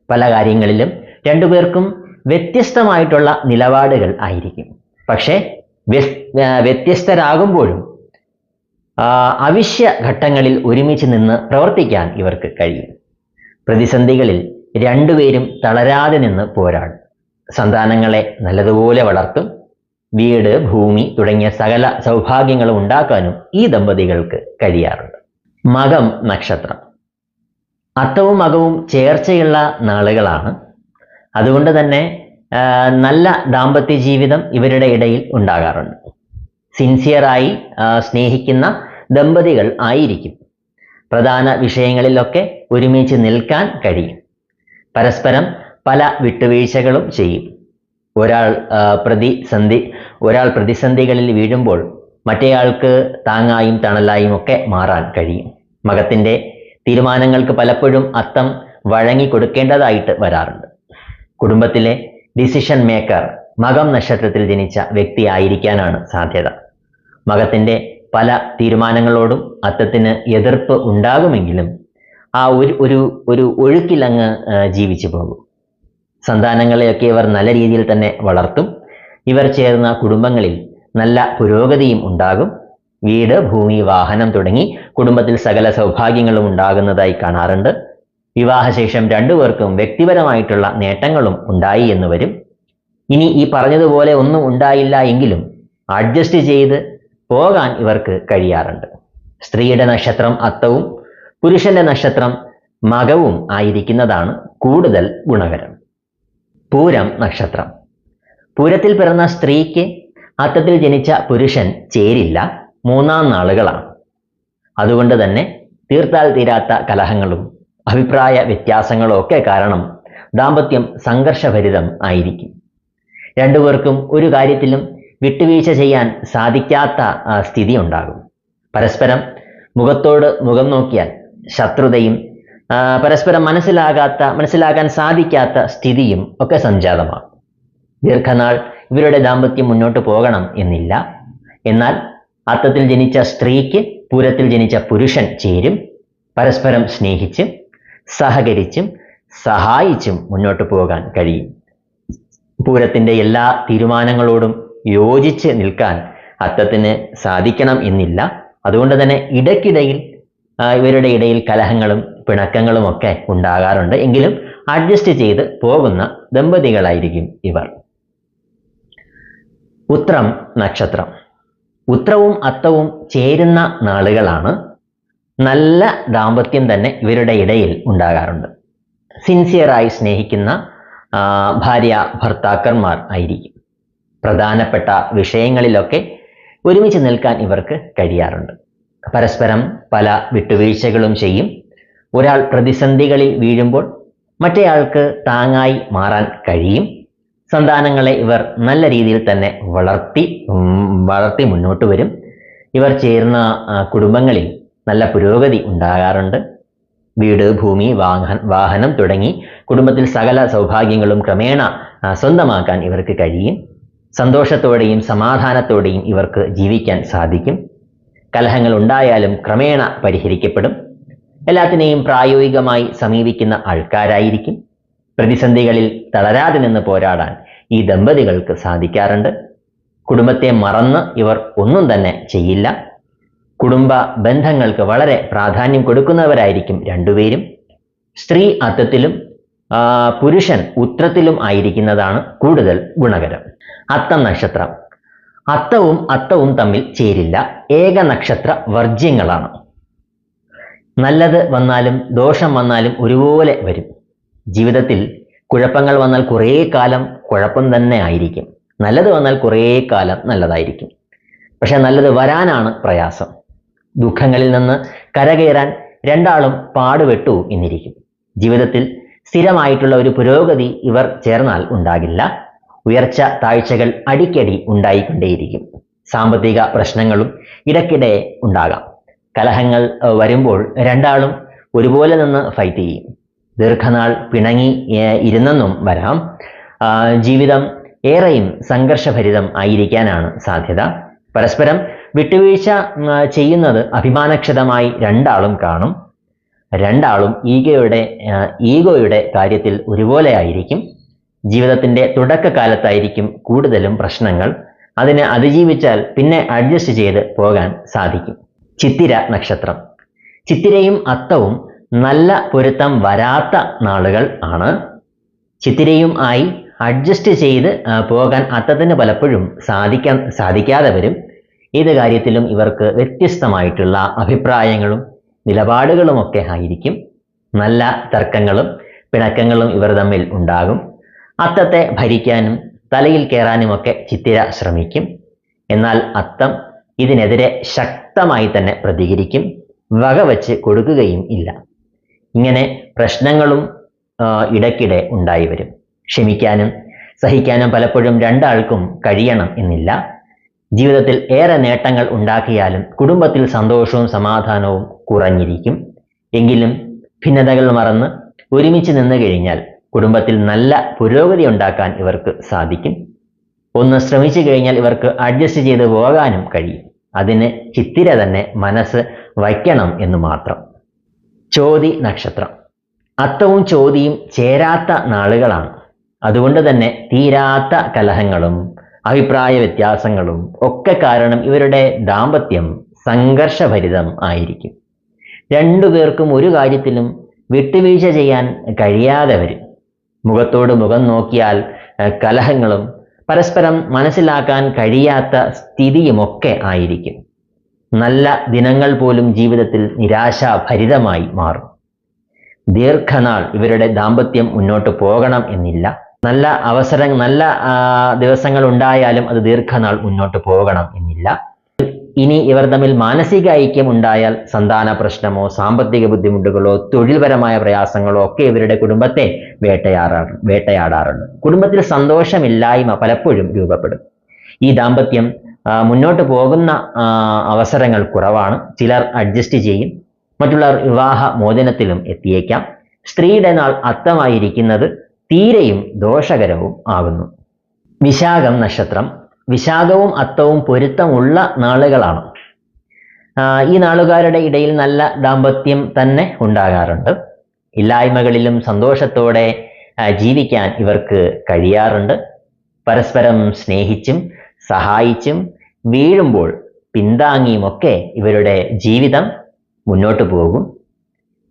പല കാര്യങ്ങളിലും രണ്ടുപേർക്കും വ്യത്യസ്തമായിട്ടുള്ള നിലപാടുകൾ ആയിരിക്കും. പക്ഷേ വ്യത്യസ്തരാകുമ്പോഴും അവശ്യ ഘട്ടങ്ങളിൽ ഒരുമിച്ച് നിന്ന് പ്രവർത്തിക്കാൻ ഇവർക്ക് കഴിയും. പ്രതിസന്ധികളിൽ രണ്ടുപേരും തളരാതെ നിന്ന് പോരാടും. സന്താനങ്ങളെ നല്ലതുപോലെ വളർത്തും. വീട്, ഭൂമി തുടങ്ങിയ സകല സൗഭാഗ്യങ്ങളും ഉണ്ടാക്കാനും ഈ ദമ്പതികൾക്ക് കഴിയാറുണ്ട്. മകം നക്ഷത്രം. അത്തവും മകവും ചേർച്ചയുള്ള നാളുകളാണ്. അതുകൊണ്ട് തന്നെ നല്ല ദാമ്പത്യ ജീവിതം ഇവരുടെ ഇടയിൽ ഉണ്ടാകാറുണ്ട്. സിൻസിയറായി സ്നേഹിക്കുന്ന ദമ്പതികൾ ആയിരിക്കും. പ്രധാന വിഷയങ്ങളിലൊക്കെ ഒരുമിച്ച് നിൽക്കാൻ കഴിയും. പരസ്പരം പല വിട്ടുവീഴ്ചകളും ചെയ്യും. ഒരാൾ പ്രതിസന്ധികളിൽ വീഴുമ്പോൾ മറ്റേയാൾക്ക് താങ്ങായും തണലായും ഒക്കെ മാറാൻ കഴിയും. മകത്തിൻ്റെ തീരുമാനങ്ങൾക്ക് പലപ്പോഴും അത്തം വഴങ്ങിക്കൊടുക്കേണ്ടതായിട്ട് വരാറുണ്ട്. കുടുംബത്തിലെ ഡിസിഷൻ മേക്കർ മകം നക്ഷത്രത്തിൽ ജനിച്ച വ്യക്തിയായിരിക്കാനാണ് സാധ്യത. മകത്തിൻ്റെ പല തീരുമാനങ്ങളോടും അത്തത്തിന് എതിർപ്പ് ഉണ്ടാകുമെങ്കിലും ആ ഒരു ഒഴുക്കിലങ്ങ് ജീവിച്ചു പോകും. സന്താനങ്ങളെയൊക്കെ ഇവർ നല്ല രീതിയിൽ തന്നെ വളർത്തും. ഇവർ ചേർന്ന കുടുംബങ്ങളിൽ നല്ല പുരോഗതിയും ഉണ്ടാകും. വീട്, ഭൂമി, വാഹനം തുടങ്ങി കുടുംബത്തിൽ സകല സൗഭാഗ്യങ്ങളും ഉണ്ടാകുന്നതായി കാണാറുണ്ട്. വിവാഹശേഷം രണ്ടുപേർക്കും വ്യക്തിപരമായിട്ടുള്ള നേട്ടങ്ങളും ഉണ്ടായി എന്ന് വരും. ഇനി ഈ പറഞ്ഞതുപോലെ ഒന്നും ഉണ്ടായില്ല എങ്കിലും അഡ്ജസ്റ്റ് ചെയ്ത് പോകാൻ ഇവർക്ക് കഴിയാറുണ്ട്. സ്ത്രീയുടെ നക്ഷത്രം അത്തവും പുരുഷന്റെ നക്ഷത്രം മകവും ആയിരിക്കുന്നതാണ് കൂടുതൽ ഗുണകരം. പൂരം നക്ഷത്രം. പൂരത്തിൽ പിറന്ന സ്ത്രീക്ക് അത്തത്തിൽ ജനിച്ച പുരുഷൻ ചേരില്ല. മൂന്നാം നാളുകളാണ്. അതുകൊണ്ട് തന്നെ തീർത്താൽ തീരാത്ത കലഹങ്ങളും അഭിപ്രായ വ്യത്യാസങ്ങളും ഒക്കെ കാരണം ദാമ്പത്യം സംഘർഷഭരിതം ആയിരിക്കും. രണ്ടുപേർക്കും ഒരു കാര്യത്തിലും വിട്ടുവീഴ്ച ചെയ്യാൻ സാധിക്കാത്ത സ്ഥിതി ഉണ്ടാകും. പരസ്പരം മുഖത്തോട് മുഖം നോക്കിയാൽ ശത്രുതയും പരസ്പരം മനസ്സിലാക്കാൻ സാധിക്കാത്ത സ്ഥിതിയും ഒക്കെ സംജാതമാകും. ദീർഘനാൾ ഇവരുടെ ദാമ്പത്യം മുന്നോട്ട് പോകണം എന്നില്ല. എന്നാൽ അത്തത്തിൽ ജനിച്ച സ്ത്രീക്ക് പൂരത്തിൽ ജനിച്ച പുരുഷൻ ചേരും. പരസ്പരം സ്നേഹിച്ചും സഹകരിച്ചും സഹായിച്ചും മുന്നോട്ട് പോകാൻ കഴിയും. പൂരത്തിന്റെ എല്ലാ തീരുമാനങ്ങളോടും യോജിച്ച് നിൽക്കാൻ അത്തത്തിന് സാധിക്കണം എന്നില്ല. അതുകൊണ്ട് തന്നെ ഇടയ്ക്കിടയിൽ ഇവരുടെ ഇടയിൽ കലഹങ്ങളും പിണക്കങ്ങളും ഒക്കെ ഉണ്ടാകാറുണ്ട്. എങ്കിലും അഡ്ജസ്റ്റ് ചെയ്ത് പോകുന്ന ദമ്പതികളായിരിക്കും ഇവർ. ഉത്രം നക്ഷത്രം. ഉത്രവും അത്തവും ചേരുന്ന നാളുകളാണ്. നല്ല ദാമ്പത്യം തന്നെ ഇവരുടെ ഇടയിൽ ഉണ്ടാകാറുണ്ട്. സിൻസിയറായി സ്നേഹിക്കുന്ന ഭാര്യ ഭർത്താക്കന്മാർ ആയിരിക്കും. പ്രധാനപ്പെട്ട വിഷയങ്ങളിലൊക്കെ ഒരുമിച്ച് നിൽക്കാൻ ഇവർക്ക് കഴിയാറുണ്ട്. പരസ്പരം പല വിട്ടുവീഴ്ചകളും ചെയ്യും. ഒരാൾ പ്രതിസന്ധികളിൽ വീഴുമ്പോൾ മറ്റേയാൾക്ക് താങ്ങായി മാറാൻ കഴിയും. സന്താനങ്ങളെ ഇവർ നല്ല രീതിയിൽ തന്നെ വളർത്തി മുന്നോട്ട് വരും. ഇവർ ചേർന്ന കുടുംബങ്ങളിൽ നല്ല പുരോഗതി ഉണ്ടാകാറുണ്ട്. വീട്, ഭൂമി, വാഹനം തുടങ്ങി കുടുംബത്തിൽ സകല സൗഭാഗ്യങ്ങളും ക്രമേണ സ്വന്തമാക്കാൻ ഇവർക്ക് കഴിയും. സന്തോഷത്തോടെയും സമാധാനത്തോടെയും ഇവർക്ക് ജീവിക്കാൻ സാധിക്കും. കലഹങ്ങൾ ഉണ്ടായാലും ക്രമേണ പരിഹരിക്കപ്പെടും. എല്ലാത്തിനെയും പ്രായോഗികമായി സമീപിക്കുന്ന ആൾക്കാരായിരിക്കും. പ്രതിസന്ധികളിൽ തളരാതെ നിന്ന് പോരാടാൻ ഈ ദമ്പതികൾക്ക് സാധിക്കാറുണ്ട്. കുടുംബത്തെ മറന്ന് ഇവർ ഒന്നും തന്നെ ചെയ്യില്ല. കുടുംബ ബന്ധങ്ങൾക്ക് വളരെ പ്രാധാന്യം കൊടുക്കുന്നവരായിരിക്കും രണ്ടുപേരും. സ്ത്രീ അത്തത്തിലും പുരുഷൻ ഉത്രത്തിലും ആയിരിക്കുന്നതാണ് കൂടുതൽ ഗുണകരം. അത്തം നക്ഷത്രം. അത്തവും തമ്മിൽ ചേരില്ല. ഏക നക്ഷത്ര വർജ്യങ്ങളാണ്. നല്ലത് വന്നാലും ദോഷം വന്നാലും ഒരുപോലെ വരും. ജീവിതത്തിൽ കുഴപ്പങ്ങൾ വന്നാൽ കുറേ കാലം കുഴപ്പം തന്നെ ആയിരിക്കും. നല്ലത് വന്നാൽ കുറേ കാലം നല്ലതായിരിക്കും. പക്ഷെ നല്ലത് വരാനാണ് പ്രയാസം. ദുഃഖങ്ങളിൽ നിന്ന് കരകയറാൻ രണ്ടാളും പാടുപെട്ടു എന്നിരിക്കും. ജീവിതത്തിൽ സ്ഥിരമായിട്ടുള്ള ഒരു പുരോഗതി ഇവർ ചേർന്നാൽ ഉണ്ടാകില്ല. ഉയർച്ച താഴ്ചകൾ അടിക്കടി ഉണ്ടായിക്കൊണ്ടേയിരിക്കും. സാമ്പത്തിക പ്രശ്നങ്ങളും ഇടയ്ക്കിടെ ഉണ്ടാകാം. കലഹങ്ങൾ വരുമ്പോൾ രണ്ടാളും ഒരുപോലെ നിന്ന് ഫൈറ്റ് ചെയ്യും. ദീർഘനാൾ പിണങ്ങി ഇരുന്നെന്നും വരാം. ജീവിതം ഏറെയും സംഘർഷഭരിതം ആയിരിക്കാനാണ് സാധ്യത. പരസ്പരം വിട്ടുവീഴ്ച ചെയ്യുന്നത് അഭിമാനക്ഷതമായി രണ്ടാളും കാണും. രണ്ടാളും ഈഗോയുടെ കാര്യത്തിൽ ഒരുപോലെ ആയിരിക്കും. ജീവിതത്തിന്റെ തുടക്കകാലത്തായിരിക്കും കൂടുതലും പ്രശ്നങ്ങൾ. അതിനെ അതിജീവിച്ചാൽ പിന്നെ അഡ്ജസ്റ്റ് ചെയ്ത് പോകാൻ സാധിക്കും. ചിത്തിര നക്ഷത്രം. ചിത്തിരയും അത്തവും നല്ല പൊരുത്തം വരാത്ത നാളുകൾ ആണ്. ചിത്തിരയും ആയി അഡ്ജസ്റ്റ് ചെയ്ത് പോകാൻ അത്തത്തിന് പലപ്പോഴും സാധിക്കാതെ വരും. ഏത് കാര്യത്തിലും ഇവർക്ക് വ്യത്യസ്തമായിട്ടുള്ള അഭിപ്രായങ്ങളും നിലപാടുകളുമൊക്കെ ആയിരിക്കും. നല്ല തർക്കങ്ങളും പിണക്കങ്ങളും ഇവർ തമ്മിൽ ഉണ്ടാകും. അത്തത്തെ ഭരിക്കാനും തലയിൽ കയറാനുമൊക്കെ ചിത്തിര ശ്രമിക്കും. എന്നാൽ അത്തം ഇതിനെതിരെ ശക്തമായി തന്നെ പ്രതികരിക്കും. വകവച്ച് കൊടുക്കുകയും ഇല്ല. ഇങ്ങനെ പ്രശ്നങ്ങളും ഇടയ്ക്കിടെ ഉണ്ടായി വരും. ക്ഷമിക്കാനും സഹിക്കാനും പലപ്പോഴും രണ്ടാൾക്കും കഴിയണം എന്നില്ല. ജീവിതത്തിൽ ഏറെ നേട്ടങ്ങൾ ഉണ്ടാക്കിയാലും കുടുംബത്തിൽ സന്തോഷവും സമാധാനവും കുറഞ്ഞിരിക്കും. എങ്കിലും ഭിന്നതകൾ മറന്ന് ഒരുമിച്ച് നിന്ന് കഴിഞ്ഞാൽ കുടുംബത്തിൽ നല്ല പുരോഗതി ഉണ്ടാക്കാൻ ഇവർക്ക് സാധിക്കും. ഒന്ന് ശ്രമിച്ചു കഴിഞ്ഞാൽ ഇവർക്ക് അഡ്ജസ്റ്റ് ചെയ്ത് പോകാനും കഴിയും. അതിന് ചിത്തിര തന്നെ മനസ്സ് വയ്ക്കണം എന്ന് മാത്രം. ചോതി നക്ഷത്രം. അത്തവും ചോതിയും ചേരാത്ത നാളുകളാണ്. അതുകൊണ്ട് തന്നെ തീരാത്ത കലഹങ്ങളും അഭിപ്രായ വ്യത്യാസങ്ങളും ഒക്കെ കാരണം ഇവരുടെ ദാമ്പത്യം സംഘർഷഭരിതം ആയിരിക്കും. രണ്ടുപേർക്കും ഒരു കാര്യത്തിലും വിട്ടുവീഴ്ച ചെയ്യാൻ കഴിയാതെ വരും. മുഖത്തോട് മുഖം നോക്കിയാൽ കലഹങ്ങളും പരസ്പരം മനസ്സിലാക്കാൻ കഴിയാത്ത സ്ഥിതിയുമൊക്കെ ആയിരിക്കും. നല്ല ദിനങ്ങൾ പോലും ജീവിതത്തിൽ നിരാശാഭരിതമായി മാറും. ദീർഘനാൾ ഇവരുടെ ദാമ്പത്യം മുന്നോട്ട് പോകണം എന്നില്ല. നല്ല ദിവസങ്ങൾ ഉണ്ടായാലും അത് ദീർഘനാൾ മുന്നോട്ട് പോകണം എന്നില്ല. ഇനി ഇവർ തമ്മിൽ മാനസിക ഐക്യം ഉണ്ടായാൽ സന്താന പ്രശ്നമോ സാമ്പത്തിക ബുദ്ധിമുട്ടുകളോ തൊഴിൽപരമായ പ്രയാസങ്ങളോ ഒക്കെ ഇവരുടെ കുടുംബത്തെ വേട്ടയാടാറുണ്ട്. കുടുംബത്തിൽ സന്തോഷമില്ലായ്മ പലപ്പോഴും രൂപപ്പെടും. ഈ ദാമ്പത്യം മുന്നോട്ട് പോകുന്ന അവസരങ്ങൾ കുറവാണ്. ചിലർ അഡ്ജസ്റ്റ് ചെയ്യും, മറ്റുള്ളവർ വിവാഹ മോചനത്തിലും എത്തിയേക്കാം. സ്ത്രീയുടെ നാൾ അത്തമായിരിക്കുന്നത് തീരെയും ദോഷകരവും ആകുന്നു. വിശാഖം നക്ഷത്രം. വിശാഖവും അത്തവും പൊരുത്തമുള്ള നാളുകളാണ്. ഈ നാളുകാരുടെ ഇടയിൽ നല്ല ദാമ്പത്യം തന്നെ ഉണ്ടാകാറുണ്ട്. ഇല്ലായ്മകളിലും സന്തോഷത്തോടെ ജീവിക്കാൻ ഇവർക്ക് കഴിയാറുണ്ട്. പരസ്പരം സ്നേഹിച്ചും സഹായിച്ചും വീഴുമ്പോൾ പിന്താങ്ങിയുമൊക്കെ ഇവരുടെ ജീവിതം മുന്നോട്ടു പോകും.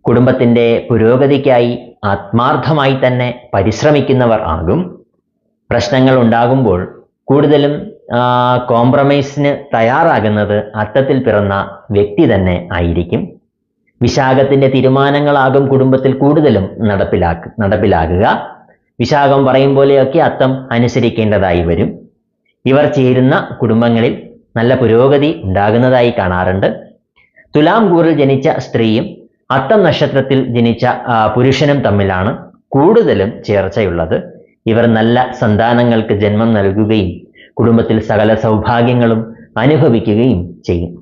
കുടുംബത്തിൻ്റെ പുരോഗതിക്കായി ആത്മാർത്ഥമായി തന്നെ പരിശ്രമിക്കുന്നവർ ആകും. പ്രശ്നങ്ങൾ ഉണ്ടാകുമ്പോൾ കൂടുതലും കോംപ്രമൈസിന് തയ്യാറാകുന്നത് അത്തത്തിൽ പിറന്ന വ്യക്തി തന്നെ ആയിരിക്കും. വിശാഖത്തിന്റെ തീരുമാനങ്ങളാകും കുടുംബത്തിൽ കൂടുതലും നടപ്പിലാകുക. വിശാഖം പറയും പോലെയൊക്കെ അത്തം അനുസരിക്കേണ്ടതായി വരും. ഇവർ ചേരുന്ന കുടുംബങ്ങളിൽ നല്ല പുരോഗതി ഉണ്ടാകുന്നതായി കാണാറുണ്ട്. തുലാം കൂറിൽ ജനിച്ച സ്ത്രീയും അത്തം നക്ഷത്രത്തിൽ ജനിച്ച പുരുഷനും തമ്മിലാണ് കൂടുതലും ചേർച്ചയുള്ളത്. ഇവർ നല്ല സന്താനങ്ങൾക്ക് ജന്മം നൽകുകയും കുടുംബത്തിൽ സകല സൗഭാഗ്യങ്ങളും അനുഭവിക്കുകയും ചെയ്യും.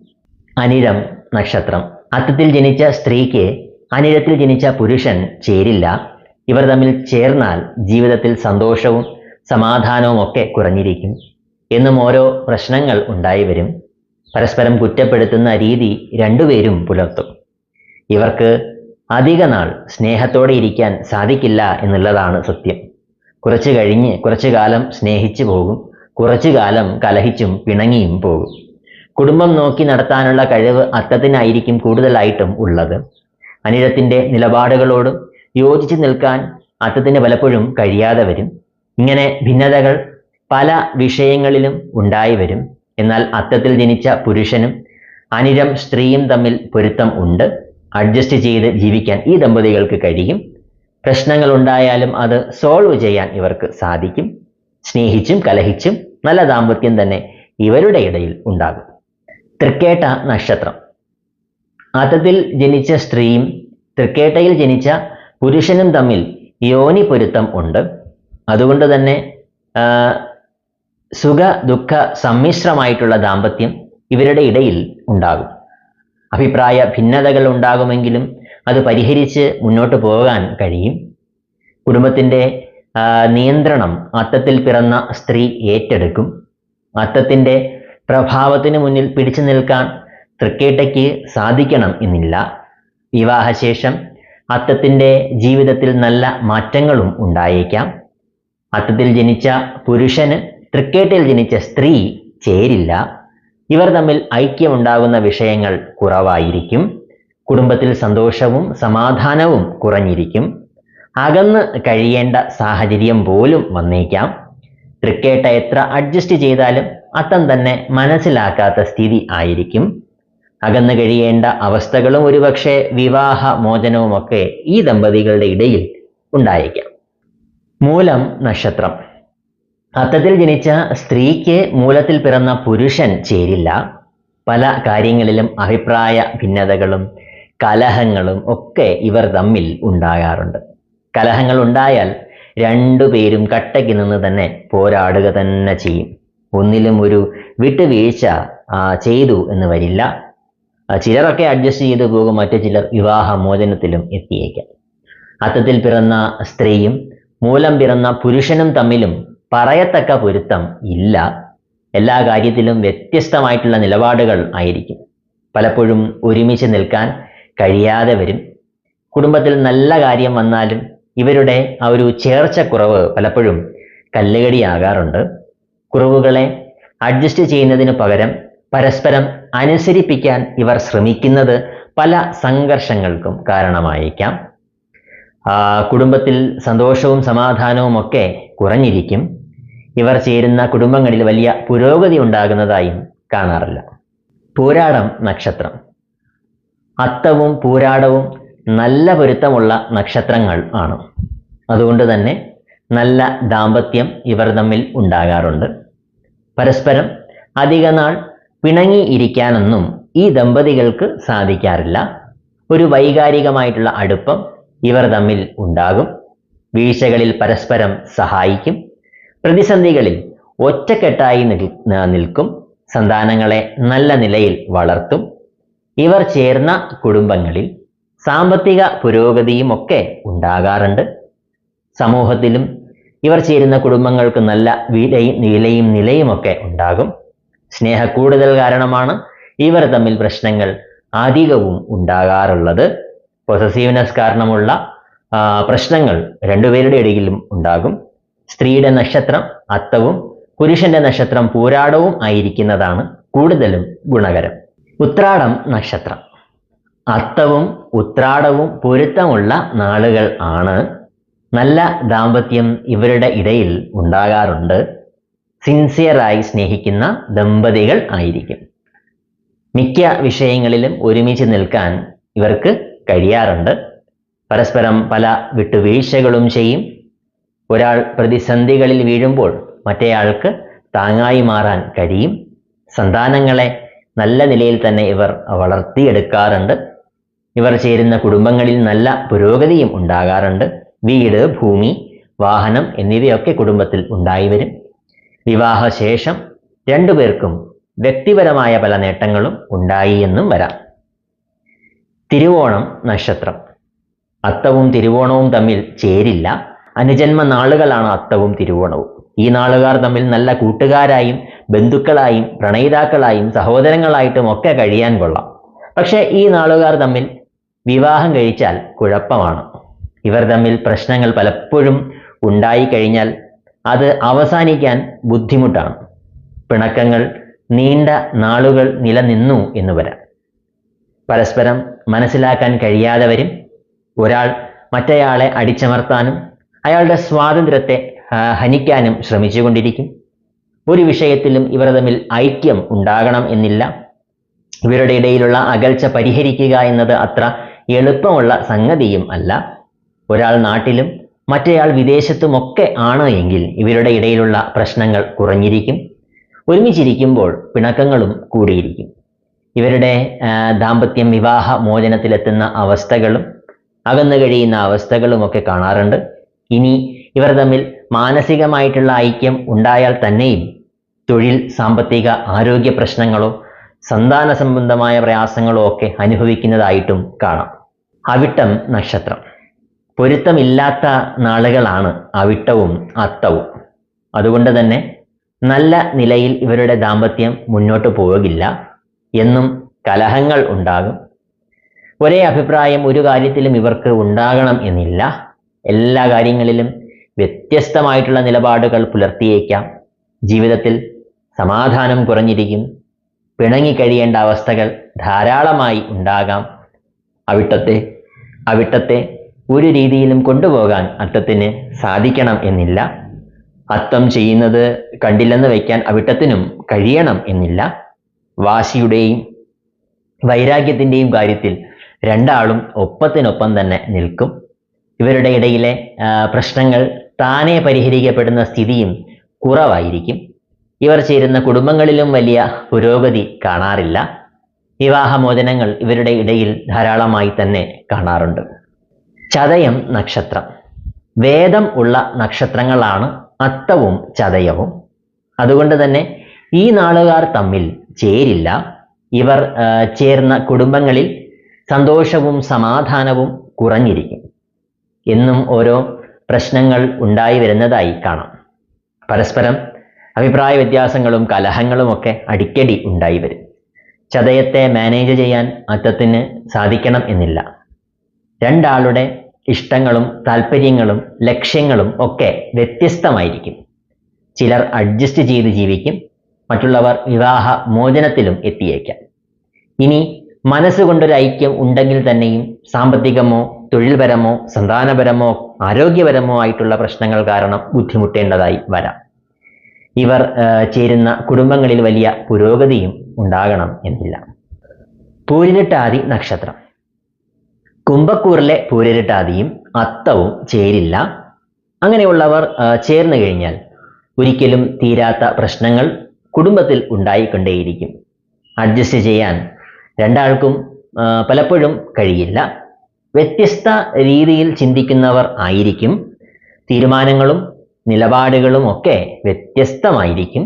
അനിഴം നക്ഷത്രം. അത്തത്തിൽ ജനിച്ച സ്ത്രീക്ക് അനിഴത്തിൽ ജനിച്ച പുരുഷൻ ചേരില്ല. ഇവർ തമ്മിൽ ചേർന്നാൽ ജീവിതത്തിൽ സന്തോഷവും സമാധാനവും ഒക്കെ കുറഞ്ഞിരിക്കും. എന്നും ഓരോ പ്രശ്നങ്ങൾ ഉണ്ടായി വരും. പരസ്പരം കുറ്റപ്പെടുത്തുന്ന രീതി രണ്ടുപേരും പുലർത്തും. ഇവർക്ക് അധിക നാൾ സ്നേഹത്തോടെ ഇരിക്കാൻ സാധിക്കില്ല എന്നുള്ളതാണ് സത്യം. കുറച്ചു കാലം സ്നേഹിച്ചു പോകും, കുറച്ചു കാലം കലഹിച്ചും പിണങ്ങിയും പോകും. കുടുംബം നോക്കി നടത്താനുള്ള കഴിവ് അത്തത്തിനായിരിക്കും കൂടുതലായിട്ടും ഉള്ളത്. അനിഴത്തിൻ്റെ നിലപാടുകളോടും യോജിച്ചു നിൽക്കാൻ അത്തത്തിന് പലപ്പോഴും കഴിയാതെ വരും. ഇങ്ങനെ ഭിന്നതകൾ പല വിഷയങ്ങളിലും ഉണ്ടായി വരും. എന്നാൽ അത്തത്തിൽ ജനിച്ച പുരുഷനും അനിഴം സ്ത്രീയും തമ്മിൽ പൊരുത്തം ഉണ്ട്. അഡ്ജസ്റ്റ് ചെയ്ത് ജീവിക്കാൻ ഈ ദമ്പതികൾക്ക് കഴിയും. പ്രശ്നങ്ങൾ ഉണ്ടായാലും അത് സോൾവ് ചെയ്യാൻ ഇവർക്ക് സാധിക്കും. സ്നേഹിച്ചും കലഹിച്ചും നല്ല ദാമ്പത്യം തന്നെ ഇവരുടെ ഇടയിൽ ഉണ്ടാകും. തൃക്കേട്ട നക്ഷത്രം. അത്തത്തിൽ ജനിച്ച സ്ത്രീയും തൃക്കേട്ടയിൽ ജനിച്ച പുരുഷനും തമ്മിൽ യോനി പൊരുത്തം ഉണ്ട്. അതുകൊണ്ട് തന്നെ സുഖ ദുഃഖ സമ്മിശ്രമായിട്ടുള്ള ദാമ്പത്യം ഇവരുടെ ഇടയിൽ ഉണ്ടാകും. അഭിപ്രായ ഭിന്നതകൾ ഉണ്ടാകുമെങ്കിലും അത് പരിഹരിച്ച് മുന്നോട്ട് പോകാൻ കഴിയും. കുടുംബത്തിൻ്റെ നിയന്ത്രണം അത്തത്തിൽ പിറന്ന സ്ത്രീ ഏറ്റെടുക്കും. അത്തത്തിൻ്റെ പ്രഭാവത്തിന് മുന്നിൽ പിടിച്ചു നിൽക്കാൻ തൃക്കേട്ടയ്ക്ക് സാധിക്കണം എന്നില്ല. വിവാഹശേഷം അത്തത്തിൻ്റെ ജീവിതത്തിൽ നല്ല മാറ്റങ്ങളും ഉണ്ടായേക്കാം. അത്തത്തിൽ ജനിച്ച പുരുഷന് തൃക്കേട്ടയിൽ ജനിച്ച സ്ത്രീ ചേരില്ല. ഇവർ തമ്മിൽ ഐക്യമുണ്ടാകുന്ന വിഷയങ്ങൾ കുറവായിരിക്കും. കുടുംബത്തിൽ സന്തോഷവും സമാധാനവും കുറഞ്ഞിരിക്കും. അകന്ന് കഴിയേണ്ട സാഹചര്യം പോലും വന്നേക്കാം. തൃക്കേട്ട എത്ര അഡ്ജസ്റ്റ് ചെയ്താലും അത്തം തന്നെ മനസ്സിലാക്കാത്ത സ്ഥിതി ആയിരിക്കും. അകന്നു കഴിയേണ്ട അവസ്ഥകളും ഒരുപക്ഷെ വിവാഹ മോചനവുമൊക്കെ ഈ ദമ്പതികളുടെ ഇടയിൽ ഉണ്ടായേക്കാം. മൂലം നക്ഷത്രം. അത്തത്തിൽ ജനിച്ച സ്ത്രീക്ക് മൂലത്തിൽ പിറന്ന പുരുഷൻ ചേരില്ല. പല കാര്യങ്ങളിലും അഭിപ്രായ ഭിന്നതകളും കലഹങ്ങളും ഒക്കെ ഇവർ തമ്മിൽ ഉണ്ടാകാറുണ്ട്. കലഹങ്ങൾ ഉണ്ടായാൽ രണ്ടുപേരും കട്ടയ്ക്ക് നിന്ന് തന്നെ പോരാടുക തന്നെ ചെയ്യും. ഒന്നിലും ഒരു വിട്ടുവീഴ്ച ചെയ്തു എന്ന് വരില്ല. ചിലരൊക്കെ അഡ്ജസ്റ്റ് ചെയ്തു പോകും, മറ്റു ചിലർ വിവാഹ മോചനത്തിലും എത്തിയേക്കാം. അത്തത്തിൽ പിറന്ന സ്ത്രീയും മൂലം പിറന്ന പുരുഷനും തമ്മിലും പറയത്തക്ക പൊരുത്തം ഇല്ല. എല്ലാ കാര്യത്തിലും വ്യത്യസ്തമായിട്ടുള്ള നിലപാടുകൾ ആയിരിക്കും. പലപ്പോഴും ഒരുമിച്ച് നിൽക്കാൻ കഴിയാതെ വരും. കുടുംബത്തിൽ നല്ല കാര്യം വന്നാലും ഇവരുടെ ആ ഒരു ചേർച്ചക്കുറവ് പലപ്പോഴും കല്ലുകടിയാകാറുണ്ട്. കുറവുകളെ അഡ്ജസ്റ്റ് ചെയ്യുന്നതിന് പകരം പരസ്പരം അനുസരിപ്പിക്കാൻ ഇവർ ശ്രമിക്കുന്നത് പല സംഘർഷങ്ങൾക്കും കാരണമായേക്കാം. കുടുംബത്തിൽ സന്തോഷവും സമാധാനവും ഒക്കെ കുറഞ്ഞിരിക്കും. ഇവർ ചേരുന്ന കുടുംബങ്ങളിൽ വലിയ പുരോഗതി ഉണ്ടാകുന്നതായും കാണാറില്ല. പൂരാടം നക്ഷത്രം. അത്തവും പൂരാടവും നല്ല പൊരുത്തമുള്ള നക്ഷത്രങ്ങൾ ആണ്. അതുകൊണ്ട് തന്നെ നല്ല ദാമ്പത്യം ഇവർ തമ്മിൽ ഉണ്ടാകാറുണ്ട്. പരസ്പരം അധിക നാൾ പിണങ്ങി ഇരിക്കാനൊന്നും ഈ ദമ്പതികൾക്ക് സാധിക്കാറില്ല. ഒരു വൈകാരികമായിട്ടുള്ള അടുപ്പം ഇവർ തമ്മിൽ ഉണ്ടാകും. വീഴ്ചകളിൽ പരസ്പരം സഹായിക്കും. പ്രതിസന്ധികളിൽ ഒറ്റക്കെട്ടായി നിൽക്കും. സന്താനങ്ങളെ നല്ല നിലയിൽ വളർത്തും. ഇവർ ചേർന്ന കുടുംബങ്ങളിൽ സാമ്പത്തിക പുരോഗതിയും ഒക്കെ ഉണ്ടാകാറുണ്ട്. സമൂഹത്തിലും ഇവർ ചേരുന്ന കുടുംബങ്ങൾക്ക് നല്ല വിലയും നിലയുമൊക്കെ ഉണ്ടാകും. സ്നേഹക്കൂടുതൽ കാരണമാണ് ഇവർ തമ്മിൽ പ്രശ്നങ്ങൾ അധികവും ഉണ്ടാകാറുള്ളത്. പൊസസീവ്നെസ് കാരണമുള്ള പ്രശ്നങ്ങൾ രണ്ടുപേരുടെ ഇടയിലും ഉണ്ടാകും. സ്ത്രീയുടെ നക്ഷത്രം അത്തവും പുരുഷന്റെ നക്ഷത്രം പൂരാടവും ആയിരിക്കുന്നതാണ് കൂടുതലും ഗുണകരം. ഉത്രാടം നക്ഷത്രം. അത്തവും ഉത്രാടവും പൊരുത്തമുള്ള നാളുകൾ ആണ്. നല്ല ദാമ്പത്യം ഇവരുടെ ഇടയിൽ ഉണ്ടാകാറുണ്ട്. സിൻസിയറായി സ്നേഹിക്കുന്ന ദമ്പതികൾ ആയിരിക്കും. മിക്ക വിഷയങ്ങളിലും ഒരുമിച്ച് നിൽക്കാൻ ഇവർക്ക് കഴിയാറുണ്ട്. പരസ്പരം പല വിട്ടുവീഴ്ചകളും ചെയ്യും. ഒരാൾ പ്രതിസന്ധികളിൽ വീഴുമ്പോൾ മറ്റേയാൾക്ക് താങ്ങായി മാറാൻ കഴിയും. സന്താനങ്ങളെ നല്ല നിലയിൽ തന്നെ ഇവർ വളർത്തിയെടുക്കാറുണ്ട്. ഇവർ ചേരുന്ന കുടുംബങ്ങളിൽ നല്ല പുരോഗതിയും ഉണ്ടാകാറുണ്ട്. വീട്, ഭൂമി, വാഹനം എന്നിവയൊക്കെ കുടുംബത്തിൽ ഉണ്ടായി വരും. വിവാഹശേഷം രണ്ടുപേർക്കും വ്യക്തിപരമായ പല നേട്ടങ്ങളും ഉണ്ടായി എന്നും വരാം. തിരുവോണം നക്ഷത്രം. അത്തവും തിരുവോണവും തമ്മിൽ ചേരില്ല. അനുജന്മ നാളുകളാണ് അത്തവും തിരുവോണവും. ഈ നാളുകാർ തമ്മിൽ നല്ല കൂട്ടുകാരായും ബന്ധുക്കളായും പ്രണയിതാക്കളായും സഹോദരങ്ങളായിട്ടും ഒക്കെ കഴിയാൻ കൊള്ളാം. പക്ഷെ ഈ നാളുകാർ തമ്മിൽ വിവാഹം കഴിച്ചാൽ കുഴപ്പമാണ്. ഇവർ തമ്മിൽ പ്രശ്നങ്ങൾ പലപ്പോഴും ഉണ്ടായി കഴിഞ്ഞാൽ അത് അവസാനിക്കാൻ ബുദ്ധിമുട്ടാണ്. പിണക്കങ്ങൾ നീണ്ട നാളുകൾ നിലനിന്നു എന്ന് വരാം. പരസ്പരം മനസ്സിലാക്കാൻ കഴിയാതെ വരും. ഒരാൾ മറ്റേയാളെ അടിച്ചമർത്താനും അയാളുടെ സ്വാതന്ത്ര്യത്തെ ഹനിക്കാനും ശ്രമിച്ചുകൊണ്ടിരിക്കും. ഒരു വിഷയത്തിലും ഇവർ തമ്മിൽ ഐക്യം ഉണ്ടാകണം എന്നില്ല. ഇവരുടെ ഇടയിലുള്ള അകൽച്ച പരിഹരിക്കുക എന്നത് അത്ര എളുപ്പമുള്ള സംഗതിയും അല്ല. ഒരാൾ നാട്ടിലും മറ്റേയാൾ വിദേശത്തുമൊക്കെ ആണ് എങ്കിൽ ഇവരുടെ ഇടയിലുള്ള പ്രശ്നങ്ങൾ കുറഞ്ഞിരിക്കും. ഒരുമിച്ചിരിക്കുമ്പോൾ പിണക്കങ്ങളും കൂടിയിരിക്കും. ഇവരുടെ ദാമ്പത്യം വിവാഹ മോചനത്തിലെത്തുന്ന അവസ്ഥകളും അകന്നു കഴിയുന്ന അവസ്ഥകളുമൊക്കെ കാണാറുണ്ട്. ഇനി ഇവർ തമ്മിൽ മാനസികമായിട്ടുള്ള ഐക്യം ഉണ്ടായാൽ തന്നെയും തൊഴിൽ, സാമ്പത്തിക, ആരോഗ്യ പ്രശ്നങ്ങളോ സന്താന സംബന്ധമായ പ്രയാസങ്ങളോ ഒക്കെ അനുഭവിക്കുന്നതായിട്ടും കാണാം. അവിട്ടം നക്ഷത്രം. പൊരുത്തമില്ലാത്ത നാളുകളാണ് അവിട്ടവും അത്തവും. അതുകൊണ്ട് തന്നെ നല്ല നിലയിൽ ഇവരുടെ ദാമ്പത്യം മുന്നോട്ട് പോകില്ല. എന്നും കലഹങ്ങൾ ഉണ്ടാകും. ഒരേ അഭിപ്രായം ഒരു കാര്യത്തിലും ഇവർക്ക് ഉണ്ടാകണം എന്നില്ല. എല്ലാ കാര്യങ്ങളിലും വ്യത്യസ്തമായിട്ടുള്ള നിലപാടുകൾ പുലർത്തിയേക്കാം. ജീവിതത്തിൽ സമാധാനം കുറഞ്ഞിരിക്കും. പിണങ്ങിക്കഴിയേണ്ട അവസ്ഥകൾ ധാരാളമായി ഉണ്ടാകാം. അവിട്ടത്തെ ഒരു രീതിയിലും കൊണ്ടുപോകാൻ അത്തത്തിന് സാധിക്കണം എന്നില്ല. അത്തം ചെയ്യുന്നത് കണ്ടില്ലെന്ന് വയ്ക്കാൻ അവിട്ടത്തിനും കഴിയണം എന്നില്ല. വാശിയുടെയും വൈരാഗ്യത്തിൻ്റെയും കാര്യത്തിൽ രണ്ടാളും ഒപ്പത്തിനൊപ്പം തന്നെ നിൽക്കും. ഇവരുടെ ഇടയിലെ പ്രശ്നങ്ങൾ താനെ പരിഹരിക്കപ്പെടുന്ന സ്ഥിതിയും കുറവായിരിക്കും. ഇവർ ചേരുന്ന കുടുംബങ്ങളിലും വലിയ പുരോഗതി കാണാറില്ല. വിവാഹമോചനങ്ങൾ ഇവരുടെ ഇടയിൽ ധാരാളമായി തന്നെ കാണാറുണ്ട്. ചതയം നക്ഷത്രം. വേദം ഉള്ള നക്ഷത്രങ്ങളാണ് അത്തവും ചതയവും. അതുകൊണ്ട് തന്നെ ഈ നാളുകാർ തമ്മിൽ ചേരില്ല. ഇവർ ചേർന്ന കുടുംബങ്ങളിൽ സന്തോഷവും സമാധാനവും കുറഞ്ഞിരിക്കും. എന്നും ഓരോ പ്രശ്നങ്ങൾ ഉണ്ടായി വരുന്നതായി കാണാം. പരസ്പരം അഭിപ്രായ വ്യത്യാസങ്ങളും കലഹങ്ങളും ഒക്കെ അടിക്കടി ഉണ്ടായി വരും. ചതയത്തെ മാനേജ് ചെയ്യാൻ അത്തത്തിന് സാധിക്കണം എന്നില്ല. രണ്ടാളുടെ ഇഷ്ടങ്ങളും താല്പര്യങ്ങളും ലക്ഷ്യങ്ങളും ഒക്കെ വ്യത്യസ്തമായിരിക്കും. ചിലർ അഡ്ജസ്റ്റ് ചെയ്ത് ജീവിക്കും. മറ്റുള്ളവർ വിവാഹ മോചനത്തിലും എത്തിയേക്കാം. ഇനി മനസ്സുകൊണ്ടൊരു ഐക്യം ഉണ്ടെങ്കിൽ തന്നെയും സാമ്പത്തികമോ തൊഴിൽപരമോ സന്താനപരമോ ആരോഗ്യപരമോ ആയിട്ടുള്ള പ്രശ്നങ്ങൾ കാരണം ബുദ്ധിമുട്ടേണ്ടതായി വരാം. ഇവർ ചേരുന്ന കുടുംബങ്ങളിൽ വലിയ പുരോഗതിയും ഉണ്ടാകണം എന്നില്ല. പൂരിരുട്ടാതി നക്ഷത്രം. കുംഭക്കൂറിലെ പൂരിരുട്ടാതിയും അത്തവും ചേരില്ല. അങ്ങനെയുള്ളവർ ചേർന്ന് കഴിഞ്ഞാൽ ഒരിക്കലും തീരാത്ത പ്രശ്നങ്ങൾ കുടുംബത്തിൽ ഉണ്ടായിക്കൊണ്ടേയിരിക്കും. അഡ്ജസ്റ്റ് ചെയ്യാൻ രണ്ടാൾക്കും പലപ്പോഴും കഴിയില്ല. വ്യത്യസ്ത രീതിയിൽ ചിന്തിക്കുന്നവർ ആയിരിക്കും. തീരുമാനങ്ങളും നിലപാടുകളും ഒക്കെ വ്യത്യസ്തമായിരിക്കും.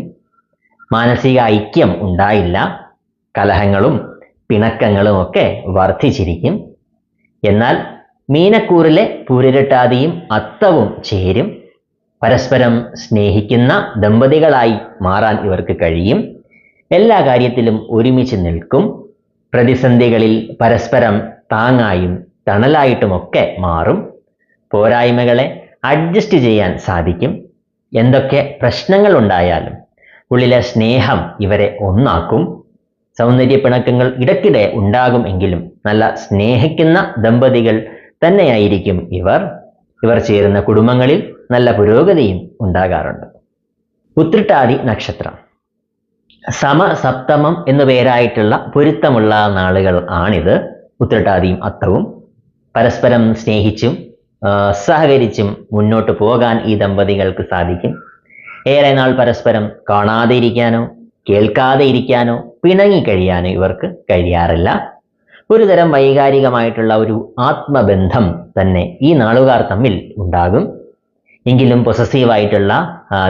മാനസിക ഐക്യം ഉണ്ടായില്ല. കലഹങ്ങളും പിണക്കങ്ങളും ഒക്കെ വർദ്ധിച്ചിരിക്കും. എന്നാൽ മീനക്കൂറിലെ പൂരിരുട്ടാതിയും അത്തവും ചേരും. പരസ്പരം സ്നേഹിക്കുന്ന ദമ്പതികളായി മാറാൻ ഇവർക്ക് കഴിയും. എല്ലാ കാര്യത്തിലും ഒരുമിച്ച് നിൽക്കും. പ്രതിസന്ധികളിൽ പരസ്പരം താങ്ങായും തണലായിട്ടുമൊക്കെ മാറും. പോരായ്മകളെ അഡ്ജസ്റ്റ് ചെയ്യാൻ സാധിക്കും. എന്തൊക്കെ പ്രശ്നങ്ങൾ ഉണ്ടായാലും ഉള്ളിലെ സ്നേഹം ഇവരെ ഒന്നാക്കും. സൗന്ദര്യ പിണക്കങ്ങൾ ഇടയ്ക്കിടെ ഉണ്ടാകും എങ്കിലും നല്ല സ്നേഹിക്കുന്ന ദമ്പതികൾ തന്നെയായിരിക്കും ഇവർ. ഇവർ ചേരുന്ന കുടുംബങ്ങളിൽ നല്ല പുരോഗതിയും ഉണ്ടാകാറുണ്ട്. ഉത്രട്ടാതി നക്ഷത്രം സമസപ്തമം എന്നു പേരായിട്ടുള്ള പൊരുത്തമുള്ള നാളുകൾ ആണിത്. ഉത്രട്ടാതിയും അത്തവും പരസ്പരം സ്നേഹിച്ചും സഹകരിച്ചും മുന്നോട്ട് പോകാൻ ഈ ദമ്പതികൾക്ക് സാധിക്കും. ഏറെ നാൾ പരസ്പരം കാണാതെ ഇരിക്കാനോ കേൾക്കാതെ ഇരിക്കാനോ പിണങ്ങിക്കഴിയാനോ ഇവർക്ക് കഴിയാറില്ല. ഒരു തരം വൈകാരികമായിട്ടുള്ള ഒരു ആത്മബന്ധം തന്നെ ഈ നാളുകാർ തമ്മിൽ ഉണ്ടാകും. എങ്കിലും പൊസസീവായിട്ടുള്ള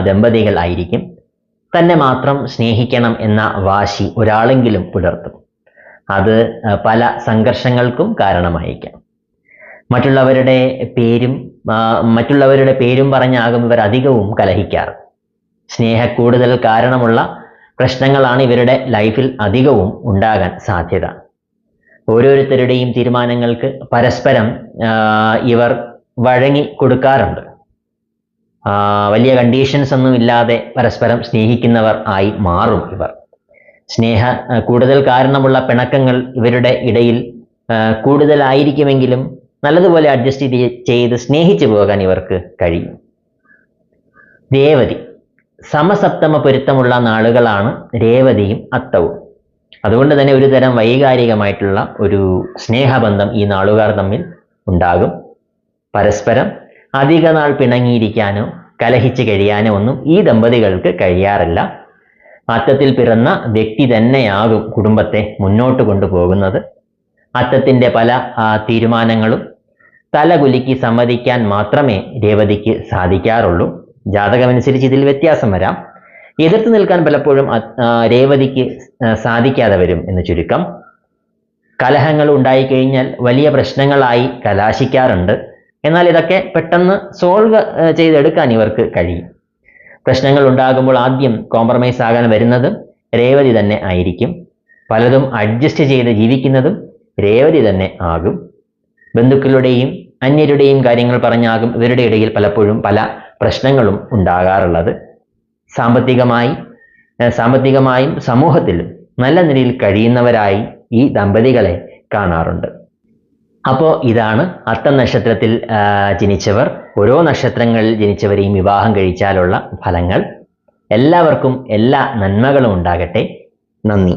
ദമ്പതികൾ ആയിരിക്കും. തന്നെ മാത്രം സ്നേഹിക്കണം എന്ന വാശി ഒരാളെങ്കിലും പുലർത്തും. അത് പല സംഘർഷങ്ങൾക്കും കാരണമായിരിക്കാം. മറ്റുള്ളവരുടെ പേരും പറഞ്ഞാകും ഇവർ അധികവും കലഹിക്കാറ്. സ്നേഹക്കൂടുതൽ കാരണമുള്ള പ്രശ്നങ്ങളാണ് ഇവരുടെ ലൈഫിൽ അധികവും ഉണ്ടാകാൻ സാധ്യത. ഓരോരുത്തരുടെയും തീരുമാനങ്ങൾക്ക് പരസ്പരം ഇവർ വഴങ്ങി കൊടുക്കാറുണ്ട്. വലിയ കണ്ടീഷൻസ് ഒന്നും ഇല്ലാതെ പരസ്പരം സ്നേഹിക്കുന്നവർ ആയി മാറും ഇവർ. കൂടുതൽ കാരണമുള്ള പിണക്കങ്ങൾ ഇവരുടെ ഇടയിൽ കൂടുതലായിരിക്കുമെങ്കിലും നല്ലതുപോലെ അഡ്ജസ്റ്റ് ചെയ്ത് സ്നേഹിച്ചു പോകാൻ ഇവർക്ക് കഴിയും. രേവതി സമസപ്തമ പൊരുത്തമുള്ള നാളുകളാണ് രേവതിയും അത്തവും. അതുകൊണ്ട് തന്നെ ഒരു തരം വൈകാരികമായിട്ടുള്ള ഒരു സ്നേഹബന്ധം ഈ നാളുകാർ തമ്മിൽ ഉണ്ടാകും. പരസ്പരം അധിക നാൾ പിണങ്ങിയിരിക്കാനോ കലഹിച്ച് കഴിയാനോ ഒന്നും ഈ ദമ്പതികൾക്ക് കഴിയാറില്ല. അത്തത്തിൽ പിറന്ന വ്യക്തി തന്നെയാകും കുടുംബത്തെ മുന്നോട്ട് കൊണ്ടുപോകുന്നത്. അത്തത്തിൻ്റെ പല തീരുമാനങ്ങളും തലകുലുക്കി സമ്മതിക്കാൻ മാത്രമേ രേവതിക്ക് സാധിക്കാറുള്ളൂ. ജാതകമനുസരിച്ച് ഇതിൽ വ്യത്യാസം വരാം. എതിർത്ത് നിൽക്കാൻ പലപ്പോഴും രേവതിക്ക് സാധിക്കാതെ വരും എന്ന് ചുരുക്കം. കലഹങ്ങൾ ഉണ്ടായിക്കഴിഞ്ഞാൽ വലിയ പ്രശ്നങ്ങളായി കലാശിക്കാറുണ്ട്. എന്നാൽ ഇതൊക്കെ പെട്ടെന്ന് സോൾവ് ചെയ്തെടുക്കാൻ ഇവർക്ക് കഴിയും. പ്രശ്നങ്ങൾ ഉണ്ടാകുമ്പോൾ ആദ്യം കോംപ്രമൈസ് ആകാൻ വരുന്നതും രേവതി തന്നെ ആയിരിക്കും. പലതും അഡ്ജസ്റ്റ് ചെയ്ത് ജീവിക്കുന്നതും രേവതി തന്നെ ആകും. ബന്ധുക്കളുടെയും അന്യരുടെയും കാര്യങ്ങൾ പറഞ്ഞാകും ഇവരുടെ ഇടയിൽ പലപ്പോഴും പല പ്രശ്നങ്ങളും ഉണ്ടാകാറുള്ളത്. സാമ്പത്തികമായും സമൂഹത്തിലും നല്ല നിലയിൽ കഴിയുന്നവരായി ഈ ദമ്പതികളെ കാണാറുണ്ട്. അപ്പോൾ ഇതാണ് അത്തം നക്ഷത്രത്തിൽ ജനിച്ചവർ, ഓരോ നക്ഷത്രങ്ങളിൽ ജനിച്ചവരെയും വിവാഹം കഴിച്ചാലുള്ള ഫലങ്ങൾ. എല്ലാവർക്കും എല്ലാ നന്മകളും ഉണ്ടാകട്ടെ. നന്ദി.